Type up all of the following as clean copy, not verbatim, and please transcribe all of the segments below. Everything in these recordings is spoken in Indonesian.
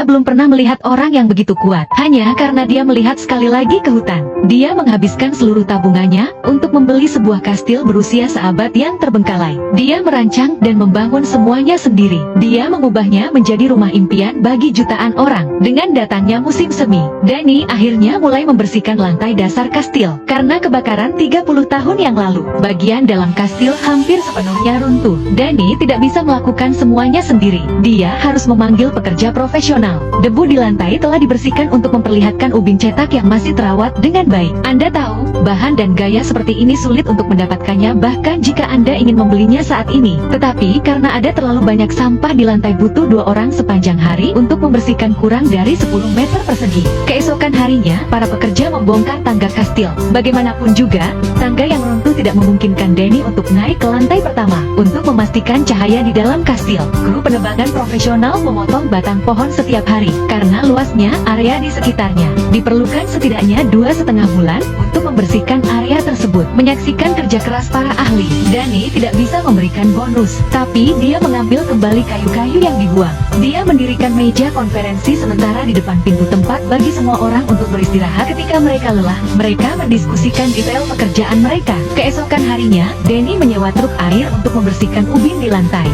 belum pernah melihat orang yang begitu kuat. Hanya karena dia melihat sekali lagi ke hutan. Dia menghabiskan seluruh tabungannya untuk membeli sebuah kastil berusia seabad yang terbengkalai. Dia merancang dan membangun semuanya sendiri. Dia mengubahnya menjadi rumah impian bagi jutaan orang. Dengan datangnya musim semi, Danny akhirnya mulai membersihkan lantai dasar kastil. Karena kebakaran 30 tahun yang lalu, bagian dalam kastil hampir sepenuhnya runtuh. Danny tidak bisa melakukan semuanya sendiri. Dia harus memanggil pekerja profesional. Debu di lantai telah dibersihkan untuk memperlihatkan ubin cetak yang masih terawat dengan baik. Anda tahu, bahan dan gaya seperti ini sulit untuk mendapatkannya bahkan jika Anda ingin membelinya saat ini. Tetapi karena ada terlalu banyak sampah di lantai, butuh 2 orang sepanjang hari untuk membersihkan kurang dari 10 meter persegi. Keesokan harinya, para pekerja membongkar tangga kastil. Bagaimanapun juga, tangga yang runtuh tidak memungkinkan Danny untuk naik ke lantai pertama. Untuk memastikan cahaya di dalam kastil, kru penebangan profesional memotong batang pohon setiap hari. Karena luasnya area di sekitarnya, diperlukan setidaknya 2,5 bulan untuk membersihkan area tersebut. Menyaksikan kerja keras para ahli, Danny tidak bisa memberikan bonus, tapi dia mengambil kembali kayu-kayu yang dibuang. Dia mendirikan meja konferensi sementara di depan pintu, tempat bagi semua orang untuk beristirahat ketika mereka lelah. Mereka mendiskusikan detail pekerjaan mereka. Keesokan harinya, Danny menyewa truk air untuk membersihkan ubin di lantai.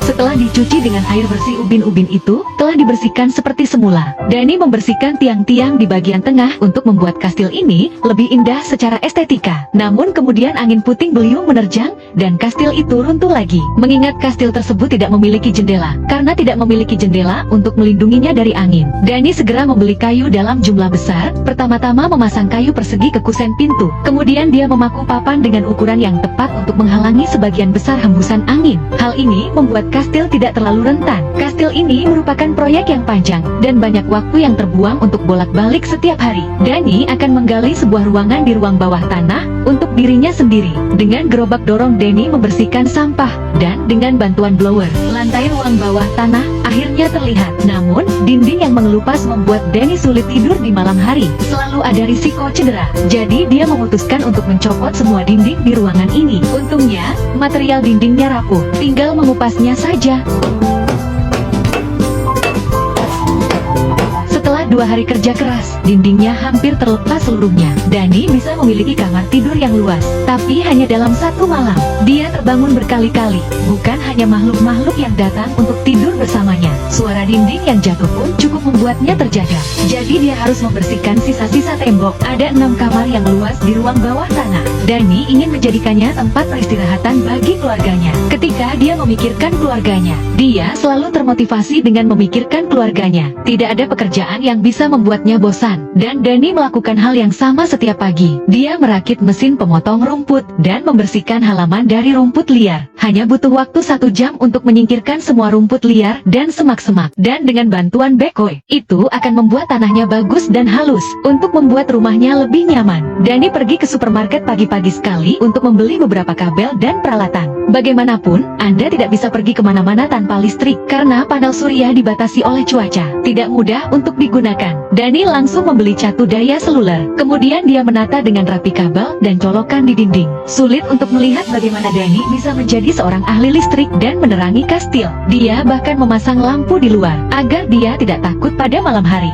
Setelah dicuci dengan air bersih, ubin-ubin itu telah dibersihkan seperti semula. Danny membersihkan tiang-tiang di bagian tengah untuk membuat kastil ini lebih indah secara estetika. Namun kemudian angin puting beliung menerjang dan kastil itu runtuh lagi. Mengingat kastil tersebut tidak memiliki jendela, karena tidak memiliki jendela untuk melindunginya dari angin, Danny segera membeli kayu dalam jumlah besar. Pertama-tama memasang kayu persegi ke kusen pintu. Kemudian dia memaku papan dengan ukuran yang tepat untuk menghalangi sebagian besar hembusan angin. Hal ini membuat kastil tidak terlalu rentan. Kastil ini merupakan proyek yang panjang dan banyak waktu yang terbuang untuk bolak-balik setiap hari. Danny akan menggali sebuah ruangan di ruang bawah tanah untuk dirinya sendiri. Dengan gerobak dorong, Danny membersihkan sampah dan dengan bantuan blower, lantai ruang bawah tanah akhirnya terlihat. Namun, dinding yang mengelupas membuat Danny sulit tidur di malam hari. Selalu ada risiko cedera. Jadi dia memutuskan untuk mencopot semua dinding di ruangan ini. Untungnya, material dindingnya rapuh, tinggal mengupasnya saja. Setelah 2 hari kerja keras, dindingnya hampir terlepas seluruhnya. Danny bisa memiliki kamar tidur yang luas, tapi hanya dalam 1 malam. Dia terbangun berkali-kali. Bukan hanya makhluk-makhluk yang datang untuk tidur bersamanya. Suara dinding yang jatuh pun cukup membuatnya terjaga. Jadi dia harus membersihkan sisa-sisa tembok. Ada 6 kamar yang luas di ruang bawah tanah. Danny ingin menjadikannya tempat peristirahatan bagi keluarganya. Ketika dia memikirkan keluarganya, dia selalu termotivasi dengan memikirkan keluarganya. Tidak ada pekerjaan yang bisa membuatnya bosan, dan Danny melakukan hal yang sama setiap pagi. Dia merakit mesin pemotong rumput dan membersihkan halaman dari rumput liar. Hanya butuh waktu 1 jam untuk menyingkirkan semua rumput liar dan semak-semak. Dan dengan bantuan backhoe, itu akan membuat tanahnya bagus dan halus untuk membuat rumahnya lebih nyaman. Danny pergi ke supermarket pagi-pagi sekali untuk membeli beberapa kabel dan peralatan. Bagaimanapun, Anda tidak bisa pergi kemana-mana tanpa listrik karena panel surya dibatasi oleh cuaca. Tidak mudah untuk digunakan. Danny langsung membeli catu daya seluler. Kemudian dia menata dengan rapi kabel dan colokan di dinding. Sulit untuk melihat bagaimana Danny bisa menjadi seorang ahli listrik dan menerangi kastil. Dia bahkan memasang lampu di luar agar dia tidak takut pada malam hari.